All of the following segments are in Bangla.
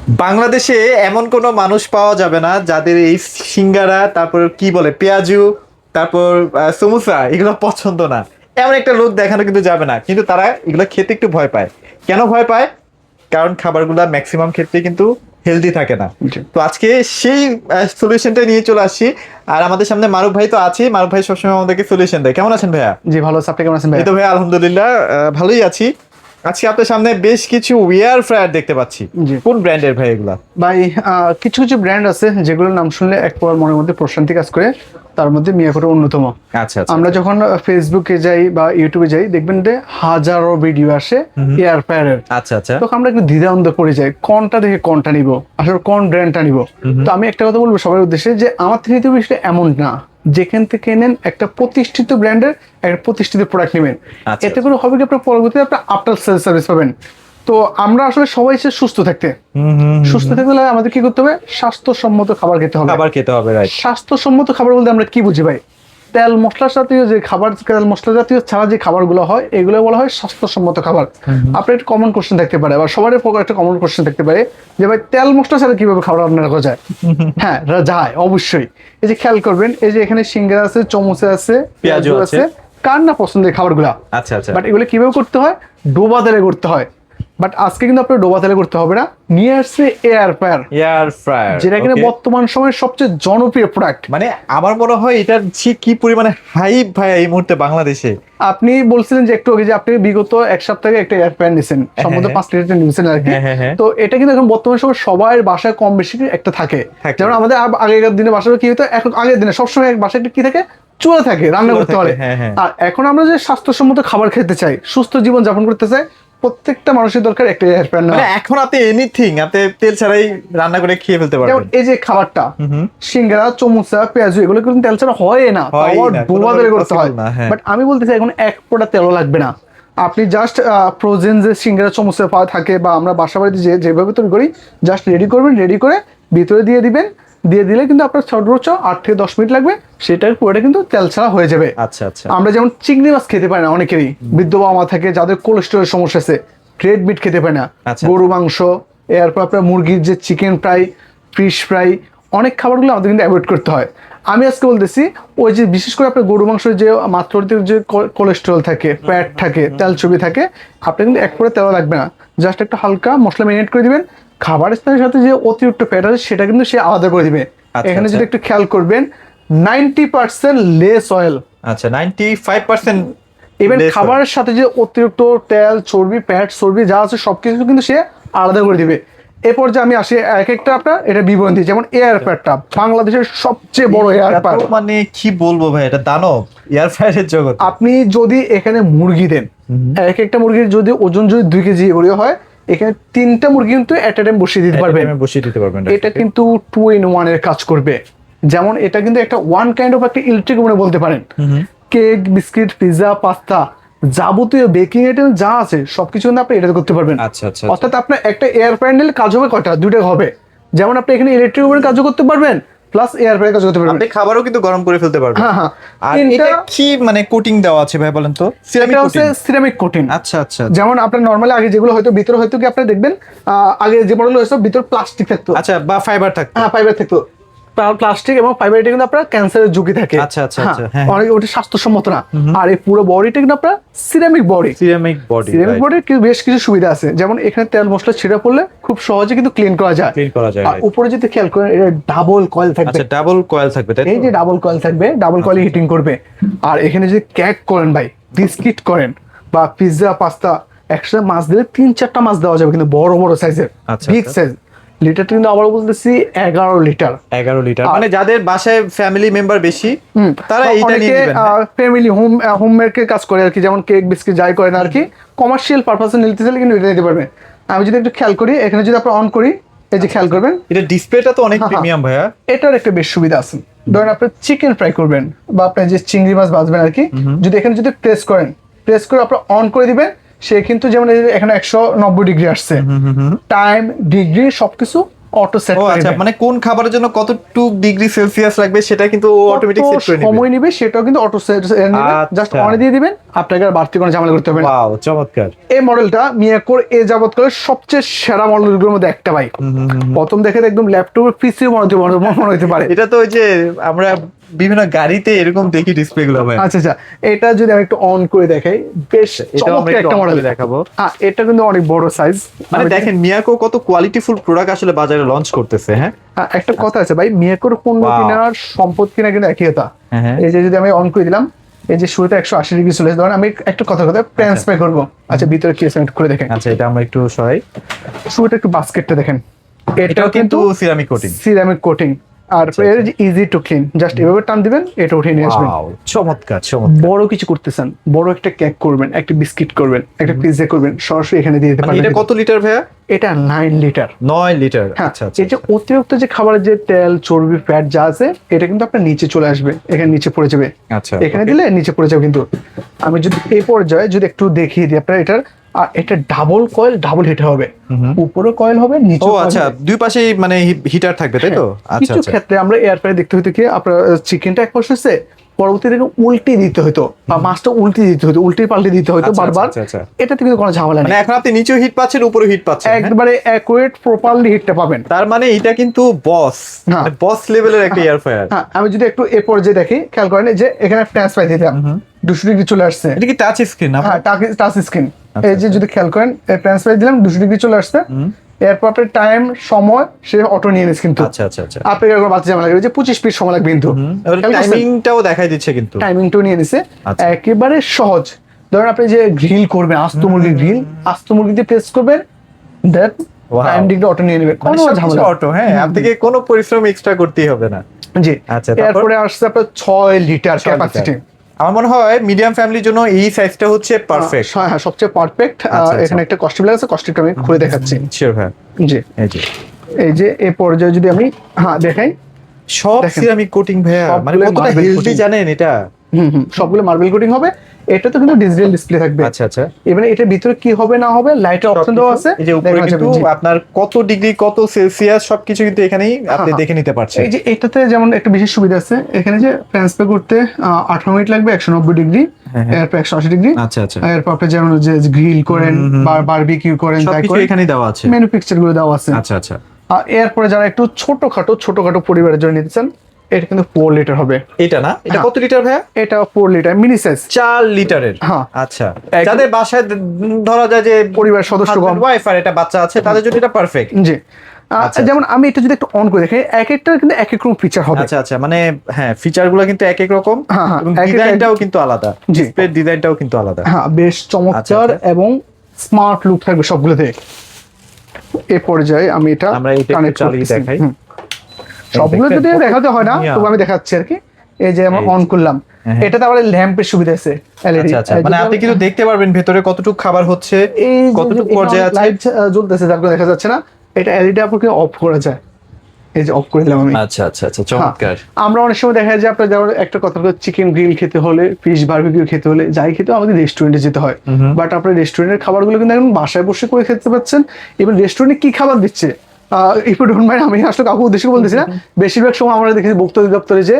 বাংলাদেশে এমন কোনো মানুষ পাওয়া যাবে না যাদের এই সিঙ্গারা, তারপর কি বলে পেঁয়াজু, তারপর সমোসা এগুলো পছন্দ না। এমন একটা লোক দেখানো কিন্তু যাবে না, কিন্তু তারা এগুলো খেতে একটু ভয় পায়। কেন ভয় পায়? কারণ খাবারগুলো ম্যাক্সিমাম ক্ষেত্রে কিন্তু হেলদি থাকে না। জি। তো আজকে সেই সলিউশনটা নিয়ে চলে আসছি। আর আমাদের সামনে মারুফ ভাই তো আছে, মারুফ ভাই সবসময় আমাদেরকে সলিউশন দেয়। কেমন আছেন ভাইয়া? জি ভালো আছি, আপনি কেমন আছেন ভাই? এই তো ভাইয়া আলহামদুলিল্লাহ ভালোই আছি। আজকে আপনার সামনে বেশ কিছু ওয়্যার ফ্রায়ার দেখতে পাচ্ছি। জি কোন ব্র্যান্ডের ভাই এগুলা? ভাই, কিছু কিছু ব্র্যান্ড আছে যেগুলোর নাম শুনলে একবার মনের মধ্যে প্রশান্তি কাজ করে। তার মধ্যে মিয়াকোটা অন্যতম। আচ্ছা আচ্ছা। আমরা যখন ফেসবুকে যাই বা ইউটিউবে যাই, দেখবেন যে হাজারো ভিডিও আসে এয়ার ফ্রায়ারের। আচ্ছা আচ্ছা। তখন আমরা একটু দ্বিধাদ্বন্দ্ব পড়ে যাই, কোনটা দেখে কোনটা নিব, আসলে কোন ব্র্যান্ডটা নিব। তো আমি একটা কথা বলবো সবার উদ্দেশ্যে, যে আমার থেকে নিতে বিষয়টা এমন না। যেখান থেকে নেন একটা প্রতিষ্ঠিত ব্র্যান্ডের একটা প্রতিষ্ঠিত প্রোডাক্ট নেবেন, আচ্ছা, এতে করে হবে কি আপনার পরবর্তীতে আপনার আফটার সেল সার্ভিস পাবেন। তো আমরা আসলে সবাই চাই সুস্থ থাকতে। সুস্থ থাকতে হলে আমাদের কি করতে হবে? স্বাস্থ্যসম্মত খাবার খেতে হবে। খাবার খেতে হবে, রাইট। স্বাস্থ্যসম্মত খাবার বলতে আমরা কি বুঝি ভাই? তেল মশলা জাতীয় যে খাবার, তেল মশলা জাতীয় ছাড়া যে খাবারগুলো হয়, এগুলো বলা হয় স্বাস্থ্যসম্মত খাবার। আপনার একটা কমন কোশ্চেন থাকতে পারে, বা সবার একটা কমন কোশ্চেন থাকতে পারে, যে ভাই তেল মশলা ছাড়া কিভাবে খাবার আপনার রাখা যায়? হ্যাঁ, যায় অবশ্যই। এই যে খেয়াল করবেন, এই যে এখানে সিঙ্গারা আছে, চমচে আছে, পেঁয়াজু পেঁয়াজু আছে। আছে। কার না পছন্দের খাবারগুলা? আচ্ছা আচ্ছা। বাট এগুলো কিভাবে করতে হয়? ডোবা তেলে করতে হয়। বাট আজকে কিন্তু আপনার ডোবা তেলে করতে হবে না, নিয়ে আসছে এয়ার ফ্রায়ার, এয়ার ফ্রায়ার, যেটা কিনা বর্তমান সময়ের সবচেয়ে জনপ্রিয় প্রোডাক্ট। মানে আমার মনে হয় এটার যে কি পরিমাণে হাইপ ভাই এই মুহূর্তে বাংলাদেশে। আপনি বলছিলেন যে একটু আগে যে আপনি বিগত এক সপ্তাহে একটা এয়ার ফ্রায়ার নিয়েছেন, সম্ভবত 5 লিটার নিয়েছেন আর কি। হ্যাঁ। তো এটা কিন্তু এখন বর্তমান সময় সবার বাসায় কম বেশি একটা থাকে। থাকে। যেমন আমাদের আগেকার দিনে বাসায় কি হতো, এখন আগের দিনে সবসময় এক বাসায় একটা কি থাকে, চুলা থাকে, রান্না চুলা করতে থাকে, পারে। হ্যাঁ। আর এখন আমরা যে স্বাস্থ্যসম্মত খাবার খেতে চাই, সুস্থ জীবন যাপন করতে চাই, প্রত্যেকটা মানুষের দরকার একটা এয়ার ফ্রায়ার মানে নেওয়া। এখন আপনি এনিথিং আপনি তেল ছাড়াই রান্না করে খেয়ে ফেলতে যেমন পারবেন। এই যে খাবারটা, সিঙ্গারা, চমুচা, পেঁয়াজু, এগুলো কিন্তু তেল ছাড়া হয় না, হয়ই তাও না, ডোবা কোনোভাবেই তেলে করতে হয়। possible না, হ্যাঁ। বাট আমি বলতে চাই এখন এক ফোঁটা তেলও লাগবে না। আপনি জাস্ট ফ্রোজেন যে সিঙ্গারা চমুচা পাওয়া থাকে, বা আমরা বাসা বাড়িতে যেভাবে তৈরি করি, জাস্ট রেডি করবেন, রেডি করে ভিতরে দিয়ে দিবেন। দিয়ে দিলে কিন্তু আপনার সর্বোচ্চ 8 থেকে 10 মিনিট লাগবে, সেটার পুরোটা কিন্তু তেল ছাড়া হয়ে যাবে। আচ্ছা আচ্ছা। আমরা যেমন চিংড়ি মাছ খেতে পারি না, অনেকেরই বৃদ্ধ বাবা মা থাকে যাদের কোলেস্টেরল সমস্যা আছে, রেড মিট খেতে পারে না, আচ্ছা। গরু মাংস, এরপর আপনার মুরগির যে চিকেন ফ্রাই, ফিশ ফ্রাই, অনেক খাবারগুলো আমাদের কিন্তু অ্যাভয়েড করতে হয়। আমি আজকে বলতেছি, ওই যে বিশেষ করে আপনার গরু মাংসের যে মাত্রাতিরিক্ত যে কোলেস্টেরল থাকে, ফ্যাট থাকে, তেল চর্বি থাকে, আপনি কিন্তু এক ফোঁটা তেল লাগবে না, জাস্ট একটা হালকা মশলা ম্যারিনেট করে দিবেন। খাবার স্থানের সাথে যে অতিরিক্ত ফ্যাট আছে সেটা কিন্তু সে আলাদা করে দিবে। আচ্ছা, এখানে আচ্ছা। যদি একটু খেয়াল করবেন, 90% লেস অয়েল। আচ্ছা, 95%। ইভেন less খাবারের সাথে যে অতিরিক্ত তেল, চর্বি, ফ্যাট, চর্বি যা আছে সবকিছু কিন্তু সে আলাদা করে দিবে। এরপর যে আমি আসি এক একটা আপনার এটা বিবরণ দিই। যেমন এয়ার ফ্রায়ারটা বাংলাদেশের সবচেয়ে বড় এয়ার এটা তো ফ্রায়ার। মানে কি বলবো ভাই, এটা দানব এয়ার ফ্রায়ারের জগৎ। আপনি যদি এখানে মুরগি দেন, এক একটা মুরগির যদি ওজন যদি 2 কেজি করে হয়, এখানে 3টা মুরগি কিন্তু এট এ টাইম বসিয়ে দিতে পারবেন। বসিয়ে দিতে পারবেন। এটা কিন্তু 2 in 1 এর কাজ করবে। যেমন এটা কিন্তু একটা ওয়ান কাইন্ড অফ একটা ইলেকট্রিক ওভেন বলতে পারেন। কেক, বিস্কিট, পিৎজা, পাস্তা, যাবতীয় বেকিং আইটেম যা আছে সবকিছু কিন্তু আপনি এটাতে করতে পারবেন। আচ্ছা আচ্ছা। অর্থাৎ আপনার একটা এয়ার ফ্রায়ার নিলে কাজ হবে কয়টা? 2টা হবে। যেমন আপনি এখানে ইলেকট্রিক ওভেন কাজও করতে পারবেন, প্লাস এয়ার ফ্রায়ার কাজ করতে পারবেন। আপনি খাবারও কিন্তু গরম করে ফেলতে পারবেন। হ্যাঁ। আর এটা কি মানে কোটিং দেওয়া আছে ভাই, বলেন তো? সিরামিক এটা কোটিং? হচ্ছে সিরামিক কোটিং। আচ্ছা আচ্ছা। যেমন আপনার নরমালি আগে যেগুলো হয়তো ভিতরে হয়তো কি আপনি দেখবেন, আগে যে মডেল হয়েছে ভিতর প্লাস্টিক থাকতো। আচ্ছা, বা ফাইবার থাকতো। হ্যাঁ, ফাইবার থাকতো। প্লাস্টিক এবং ফাইবার, এটা কিন্তু আপনার ক্যান্সারের ঝুঁকি থাকে। আচ্ছা আচ্ছা আচ্ছা, হ্যাঁ। অনেক ওটা স্বাস্থ্যসম্মত না। আর এই পুরো বডিটা কিন্তু আপনার ceramic body. Ceramic body. Ceramic বডির বেশ কিছু সুবিধা আছে, যেমন এখানে তেল মশলা ছিঁড়ে পড়লে খুব সহজে কিন্তু ক্লিন করা যায়। ক্লিন করা যায়। আর উপরে যদি খেয়াল করেন, এটা ডাবল কয়েল থাকবে। আচ্ছা, ডাবল কয়েল থাকবে তাই তো? এই যে ডাবল কয়েল থাকবে, ডাবল কয়েল হিটিং করবে। আর এখানে যদি কেক করেন ভাই, বিস্কিট করেন, বা পিৎজা, পাস্তা, একসাথে মাছ দিলে 3-4টা মাছ দেওয়া যাবে, কিন্তু বড় বড় সাইজের, আচ্ছা, বিগ সাইজ। লিটারটা কিন্তু আবার বলতেছি 11 লিটার। 11 লিটার, মানে যাদের বাসায় ফ্যামিলি মেম্বার বেশি তারা এইটা নিয়ে নেবেন। ফ্যামিলি হোম মেকের কাজ করে আর কি, যেমন কেক, বিস্কিট যাই করেন আর কি, কমার্শিয়াল পারপাসে নিতে চাইলে কিন্তু এটা নিতে পারবেন। আমি যদি একটু খেয়াল করি, এখানে যদি আপনি অন করি, এই যে খেয়াল করবেন, এটা ডিসপ্লেটা তো অনেক প্রিমিয়াম ভাইয়া। এটার একটা বেশ সুবিধা আছে। ধরেন আপনি চিকেন ফ্রাই করবেন, বা আপনি যে চিংড়ি মাছ ভাজবেন আর কি, যদি এখানে যদি প্রেস করে আপনি অন করে দিবেন, সে কিন্তু যেমন এখানে 190 ডিগ্রি আসছে, টাইম, ডিগ্রি সবকিছু অটো সেট ও করে আচ্ছা, দিবে। মানে কোন খাবারের জন্য কতটুকু ডিগ্রি সেলসিয়াস লাগবে সেটা কিন্তু ও অটোমেটিক সেট করে নেবে। সময় নিবে সেটাও কিন্তু অটো সেট নিবে, জাস্ট আচ্ছা। অন দিয়ে দিবেন, আপনাকে আর বাড়তি কোনো ঝামেলা করতে হবে না। ওয়াও, চমৎকার। এই মডেলটা মিয়াকোর এ যাবৎকালের সবচেয়ে সেরা মডেলগুলোর মধ্যে একটা ভাই। প্রথম দেখে তো একদম ল্যাপটপের পিসি মনে হতে পারে। এটা তো ওই যে আমরা বিভিন্ন গাড়িতে এরকম দেখি ডিসপ্লে গুলো ভাই। আচ্ছা আচ্ছা, এটা যদি আমি একটু অন করে দেখাই, বেশ এটাও আমরা চমৎকার একটু একটা on মডেল করে দেখাবো। হ্যাঁ, এটা কিন্তু অনেক বড় সাইজ। মানে দেখেন মিয়াকো কত কোয়ালিটিফুল প্রোডাক্ট আসলে বাজারে লঞ্চ করতেছে। হ্যাঁ, একটা কথা আছে ভাই, মিয়াকোর পণ্য Wow. কেনার সম্পদ কিনা কিন্তু একই কথা। হ্যাঁ। এই যে যদি আমি অন করে দিলাম, এই যে শুরুতে 180 ডিগ্রি চলে আসে, ধরেন আমি একটা কথা ট্রান্সফার করবো। আচ্ছা, ভিতরে কি আছে একটু খুলে দেখেন। আচ্ছা, এটা আমরা একটু সরাই। শুরুতে একটু বাস্কেটটা দেখেন, এটাও কিন্তু সিরামিক কোটিং। Ceramic coating. আর এর যে ইজি টু ক্লিন, জাস্ট এভাবে টান দিবেন, এটা উঠিয়ে নিয়ে আসবেন। ওয়াও, চমৎকার চমৎকার। বড় কিছু করতেছেন, বড় একটা কেক করবেন, একটা বিস্কিট করবেন, একটা পিৎজা করবেন, সরাসরি এখানে দিয়ে দিতে মানে পারবেন। এটা কত লিটার ভাইয়া? এটা 9 লিটার। 9 লিটার। হ্যাঁ, আচ্ছা আচ্ছা। এই যে অতিরিক্ত যে খাবারের যে তেল, চর্বি, ফ্যাট যা আছে, এটা কিন্তু আপনার নিচে চলে আসবে, এখানে নিচে পড়ে যাবে। আচ্ছা, এখানে okay. দিলে নিচে পড়ে যাবে। কিন্তু আমি যদি এই পর্যায়ে যদি একটু দেখিয়ে দিই আপনার, এটার এটা ডাবল কয়েল, ডাবল হিট হবে, উপরে কয়েল হবে, নিচে। ও আচ্ছা, দুই পাশেই মানে হিটার থাকবে তাই তো? আচ্ছা কিছু আচ্ছা। ক্ষেত্রে আমরা এয়ার ফ্রায়ার দেখতে হইতো কি, আপনার চিকেনটা এক পাশে হচ্ছে, পরবর্তীতে উল্টে দিতে হতো, বা মাছটা উল্টে দিতে হতো, উল্টে পাল্টে দিতে হতো আচ্ছা, বারবার। আচ্ছা, আচ্ছা। এটাতে কিন্তু কোনো ঝামেলা মানে নেই, এখন আপনি নিচেও হিট পাচ্ছেন, উপরেও হিট পাচ্ছেন। হ্যাঁ? একবারে অ্যাকুরেট প্রপারলি হিটটা পাবেন। তার মানে এটা কিন্তু বস, হ্যাঁ। মানে বস লেভেলের একটা এয়ার ফ্রায়ার। হ্যাঁ, আমি যদি একটু এ পর্যায়ে দেখি, খেয়াল করেন যে এখানে ট্রান্সফার দিলাম, 200 ডিগ্রি চলে আসছে। এটা কি টাচ স্ক্রিন না? হ্যাঁ, টাচ স্ক্রিন। আচ্ছা, এই যে যদি খেয়াল করেন, ট্রান্সফার দিলাম, 200 ডিগ্রি চলে আসছে। এরপর আপনার টাইম, সময় সে অটো নিয়ে নিচ্ছে কিন্তু। আচ্ছা আচ্ছা আচ্ছা। আপনাকে একবার বাড়তি ঝামেলা লাগবে যে 25 মিনিট সময় লাগবে কিন্তু। টাইমিংটাও দেখাই দিচ্ছে কিন্তু। টাইমিংটাও নিয়ে নিছে, আচ্ছা। একেবারে সহজ। ধরেন আপনি যে গ্রিল করবেন, আস্ত মুরগি গ্রিল, আস্ত মুরগি দিয়ে প্রেস করবেন, দেন Wow. টাইম ডিগ্রি অটো নিয়ে নেবে, মানে কোনো সবকিছু ঝামেলা। অটো। হ্যাঁ, আপনাকে কোনো পরিশ্রম এক্সট্রা করতেই হবে না। জি। আচ্ছা, তারপর? এরপরে আসছে আপনার 6 লিটার 6 ক্যাপাসিটি। আমার মনে হয় মিডিয়াম ফ্যামিলির জন্য এই সাইজটা হচ্ছে পারফেক্ট। হ্যাঁ, সবচেয়ে পারফেক্ট। আচ্ছা। এখানে একটা কস্টিউম আছে, কস্টিউমটা আমি খুলে দেখাচ্ছি। শিওর ভাই। জি, এই যে এই যে এই পর্যায়ে যদি আমি দেখাই, সব দেখেন। সিরামিক কোটিং ভাইয়া, মানে সবগুলো কতটা marble হেলদি coating। জানেন এটা? সবগুলো মার্বেল কোটিং হবে। এটা তো কিন্তু ডিজিটাল ডিসপ্লে থাকবে। আচ্ছা আচ্ছা। এবারে এটার ভিতরে কি হবে না হবে, লাইটের অপশন দেওয়া আছে, এই যে উপরে দেখা যাবে। কিন্তু জি। আপনার কত ডিগ্রি, কত সেলসিয়াস সবকিছু কিন্তু এখানেই আপনি হ্যাঁ। দেখে নিতে পারছেন। এই যে এটাতে যেমন একটা বিশেষ সুবিধা আছে, এখানে যে ট্রান্সফার করতে 18 মিনিট লাগবে, 190 ডিগ্রি, এরপর 180 ডিগ্রি। আচ্ছা আচ্ছা। এরপর আপনি যেমন যে গ্রিল করেন বা বারবিকিউ করেন, তাই সবকিছু করেন, এখানেই দেওয়া আছে। মেনু পিকচার গুলো দেওয়া আছে। আচ্ছা আচ্ছা। এরপরে যারা একটু ছোটখাটো পরিবারের জন্য নিতে চান, এটা কিন্তু 4 লিটার হবে। এটা না, এটা হ্যাঁ। কত লিটার ভাইয়া? এটা 4 লিটার মিনি সাইজ। 4 লিটারের। হ্যাঁ। আচ্ছা, এক- যাদের বাসায় ধরা যায় যে পরিবারের সদস্য কম, ওয়াইফ আর এটা বাচ্চা আছে, তাদের জন্য এটা পারফেক্ট। জি। আচ্ছা। যেমন আমি এটা যদি একটু অন করে দেখি, এক একটা কিন্তু এক এক রকম ফিচার হবে। আচ্ছা আচ্ছা, মানে হ্যাঁ, ফিচার গুলো কিন্তু এক এক রকম, হ্যাঁ, এবং এক এক- ডিজাইনটাও কিন্তু আলাদা। জি। ডিসপ্লে ডিজাইনটাও কিন্তু আলাদা। হ্যাঁ, বেশ চমৎকার আচ্ছা। এবং স্মার্ট লুক থাকবে সবগুলোতে। এ পর্যায়ে আমি এটা আমরা এটা একটু কানেক্ট চালিয়ে করতেছি। দেখাই। সবগুলো যদি দেখেন, দেখাতে হয় না, ইয়া। তবে আমি দেখাচ্ছি আর কি। এই যে আমরা এই অন করলাম, হ্যাঁ। এটাতে আবার ল্যাম্পের সুবিধা আছে, এলইডি। আচ্ছা আচ্ছা, মানে আপনি কিন্তু দেখতে পারবেন ভেতরে কতটুকু খাবার হচ্ছে, এই কতটুকু পর্যায়ে আছে। লাইট জ্বলতেছে, যার কারণে দেখা যাচ্ছে না। এটা এলইডি আপনাকে অফ করা যায়। এই যে অফ করে দিলাম আমি। আচ্ছা আচ্ছা আচ্ছা, চমৎকার। আমরা অনেক সময় দেখা যায় আপনার যেমন একটা কথা হলো, চিকেন গ্রিল খেতে হলে, ফিশ বারবিকিউ খেতে হলে, যাই খেতে হয়, আমাদের রেস্টুরেন্টে যেতে হয়। বাট আপনার রেস্টুরেন্টের খাবারগুলো কিন্তু এখন বাসায় বসে করে খেতে পাচ্ছেন। এবার রেস্টুরেন্টে কি খাবার দিচ্ছে, ইফ ইউ ডোন্ট মাইন্ড, আমি আসলে কাউকে উদ্দেশ্য করে বলতেছি না, বেশিরভাগ সময় আমরা দেখেছি ভোক্তা অধিদপ্তরে যে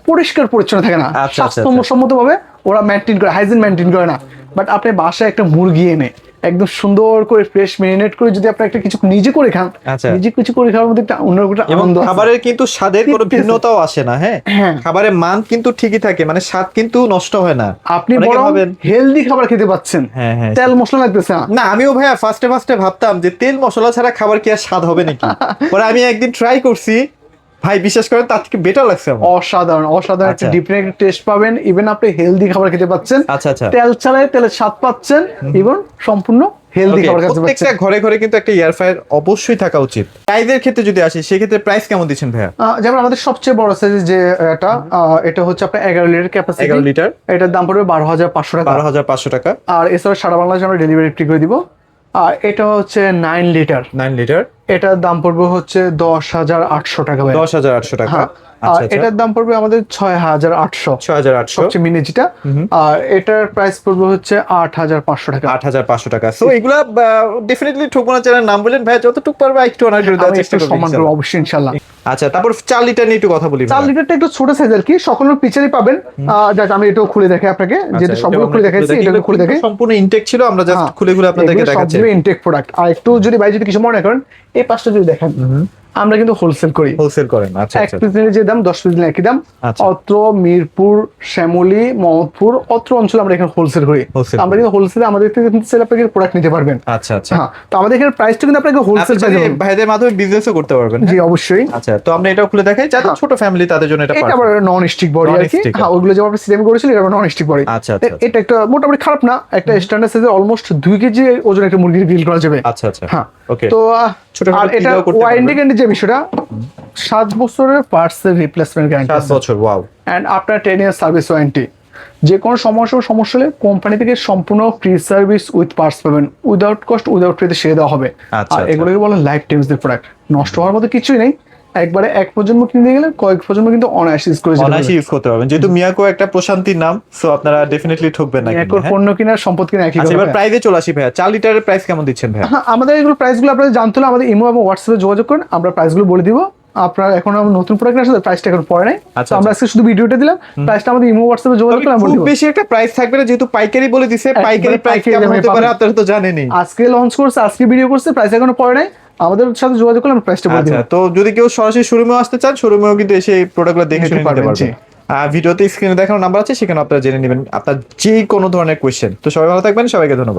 পরিষ্কার পরিচ্ছন্ন থাকে না, আচ্ছা, আচ্ছা, স্বাস্থ্যসম্মত ভাবে ওরা মেনটেন করে, হাইজিন মেনটেন করে না। বাট আপনি বাসায় একটা মুরগি এনে একদম সুন্দর করে ফ্রেশ মেরিনেট করে যদি আপনি একটা কিছু নিজে করে খান, আচ্ছা। নিজে কিছু করে খাওয়ার মধ্যে একটা অন্যরকম একটা এবং আনন্দ আছে। খাবারের কিন্তু স্বাদের কোনো তৃপ্তি আছে। ভিন্নতাও আসে না। হ্যাঁ, হ্যাঁ। খাবারের মান কিন্তু ঠিকই থাকে, মানে স্বাদ কিন্তু নষ্ট হয় না। আপনি অনেকে বরং ভাবেন, হেলদি খাবার খেতে পাচ্ছেন, হ্যাঁ, হ্যাঁ, তেল মশলা লাগতেছে না। না আমিও ভাইয়া ফার্স্টে ভাবতাম যে তেল মশলা ছাড়া খাবার কি আর স্বাদ হবে নাকি। পরে আমি একদিন ট্রাই করছি ভাই, বিশ্বাস করেন তার থেকে বেটার লাগছে আমার। অসাধারণ একটা আচ্ছা। ডিফারেন্ট টেস্ট পাবেন। ইভেন আপনি হেলদি খাবার খেতে পাচ্ছেন, আচ্ছা আচ্ছা। তেল ছাড়াই তেলের স্বাদ পাচ্ছেন, ইভেন সম্পূর্ণ হেলদি Okay, খাবার খেতে প্রত্যেকটা পাচ্ছেন। ঘরে ঘরে কিন্তু একটা এয়ার ফ্রায়ার অবশ্যই থাকা উচিত। প্রাইসের ক্ষেত্রে যদি আসি, সেক্ষেত্রে প্রাইস কেমন দিচ্ছেন ভাইয়া? যেমন আমাদের সবচেয়ে বড় সাইজ যে এটা হচ্ছে আপনার 11 লিটার ক্যাপাসিটি। 11 লিটার। এটার দাম পড়বে 12,500 টাকা। 12,500 টাকা। আর এছাড়া সারা বাংলাদেশে আমরা ডেলিভারি ফ্রি করে দিব। আর এটা হচ্ছে 9 লিটার, 9 লিটার, এটার দাম পড়বে হচ্ছে 10,800 টাকা ভাই। 10,800 টাকা। হ্যাঁ, আর আচ্ছা আচ্ছা, এটার দাম পড়বে আমাদের 6,800, 6,800, সবচেয়ে মিনি যেটা। আর এটার প্রাইস পড়বে হচ্ছে 8,500 টাকা। 8,500 টাকা। সো এগুলা ডেফিনেটলি ঠকবো না, চ্যানেল নাম বলেন ভাই, যতটুকু পারবে একটু অনার করে দেওয়ার আমি চেষ্টা একটু করব সম্মান করবো অবশ্যই ইনশাল্লাহ। আচ্ছা, তারপর 4 লিটার নিয়ে একটু কথা বলি 4 লিটারটা একটু ছোট সাইজ আর কি, সকলের পিছনেই পাবেন। যাক আমি এটাও খুলে দেখাই আপনাকে, যেহেতু সবগুলো খুলে দেখাইছি, এটাকে খুলে দেখাই। সম্পূর্ণ ইনটেক ছিল, আমরা জাস্ট খুলে খুলে আপনাদেরকে দেখাচ্ছি। সবগুলো ইনটেক প্রোডাক্ট। আর একটু যদি ভাই যদি কিছু মনে করেন, এই পাঁচটা যদি দেখেন, আমরা কিন্তু হোলসেল করি, হোলসেল করেন। আচ্ছা এক আচ্ছা, পিস নিলে যে দাম 10 পিস নিলে একই দাম। আচ্ছা। অত্র মিরপুর, শ্যামলী, মোহাম্মদপুর অত্র অঞ্চলে আমরা এখানে হোলসেল করি। Wholesale আমরা কিন্তু হোলসেলে আমাদের থেকে কিন্তু সেল আপনাকে প্রোডাক্ট নিতে পারবেন। আচ্ছা আচ্ছা। হ্যাঁ, তো আমাদের এখানে প্রাইসটা কিন্তু আপনাকে হোলসেল আপনি প্রাইসে চাইলে ভাইদের মাধ্যমে বিজনেসও করতে পারবেন। জি অবশ্যই। আচ্ছা, তো আমরা এটাও খুলে দেখাই, যাদের ছোট ফ্যামিলি তাদের জন্য এটা এটা perfect। আবার নন স্টিক বডি আর কি। Non-stick, হ্যাঁ, ওগুলো যেমন আপনি সিলেমি করেছিলেন, এটা নন স্টিক বডি। আচ্ছা আচ্ছা আচ্ছা। এটা একটা মোটামুটি খারাপ না, একটা স্ট্যান্ডার্ড সাইজের অলমোস্ট 2 কেজি ওজন একটা মুরগির গ্রিল করা যাবে। আচ্ছা আচ্ছা, হ্যাঁ, ওকে। তো ছোটখাটো আর এটা pizza-ও করতে ওয়ারেন্টি পারবেন। গ্যারান্টি যে বিষয়টা, 7 বছরের পার্টসের রিপ্লেসমেন্ট গ্যারান্টি 7 বছর, ওয়াও। এন্ড আপনার 10 ইয়ার সার্ভিস ওয়ারেন্টি। যে কোনো সমস্যা হলে কোম্পানি থেকে সম্পূর্ণ ফ্রি সার্ভিস উইথ পার্টস পাবেন, উইদাউট কস্ট উইদাউট ফ্রিতে সেরে দেওয়া হবে। আচ্ছা, আর আচ্ছা। এগুলোকে বলে লাইফ টাইমস প্রোডাক্ট, নষ্ট হওয়ার মতো কিছুই নেই। একবারে এক প্রজন্ম কিনতে গেলে কয়েক প্রজন্ম কিন্তু অনায়াসে ইউজ করে যেতে অনায়াসে পারবেন। ইউজ করতে পারবেন, যেহেতু মিয়াকো একটা প্রশান্তির নাম, সো আপনারা ডেফিনেটলি ঠকবেন না। একর পণ্য কিনার সম্পদ কিনা একই আচ্ছা, কথা। এবার প্রাইসে চলে আসি ভাইয়া। 4 লিটারের প্রাইস কেমন দিচ্ছেন ভাইয়া? হ্যাঁ, আমাদের এগুলো প্রাইসগুলো আপনাদের জানতে হলে আমাদের ইমো এবং হোয়াটসঅ্যাপে যোগাযোগ করুন, আমরা প্রাইসগুলো বলে দিব। আপনার এখন নতুন প্রোডাক্ট আসলে প্রাইসটা এখন পড়ে নাই, আচ্ছা, তো আমরা আজকে শুধু ভিডিওটা দিলাম, প্রাইসটা আমাদের ইমো হোয়াটসঅ্যাপে যোগাযোগ তবে করে আমরা বলে খুব দিব। বেশি একটা প্রাইস থাকবে না, যেহেতু পাইকারি বলে দিছে। পাইকারি প্রাইস পাইকারি কেমন দামে হতে পারে পাবেন। আপনারা তো জানেনই। আজকে লঞ্চ করছে, আজকে ভিডিও করছে, প্রাইস এখনো পড়ে নাই, আমাদের সাথে যোগাযোগ করলে আমরা প্রাইসটা বলে দিব। আচ্ছা, তো যদি কেউ সরাসরি শোরুমে আসতে চান, শোরুমেও কিন্তু এসে এই প্রোডাক্টগুলো দেখে নিতে শুনে নিতে পারবেন, পারবেন। জি। ভিডিওতে স্ক্রিনে দেখানো নাম্বার আছে, সেখানে আপনারা জেনে নেবেন আপনার যে কোনো ধরনের কোয়েশ্চেন। তো সবাই ভালো থাকবেন, সবাইকে ধন্যবাদ।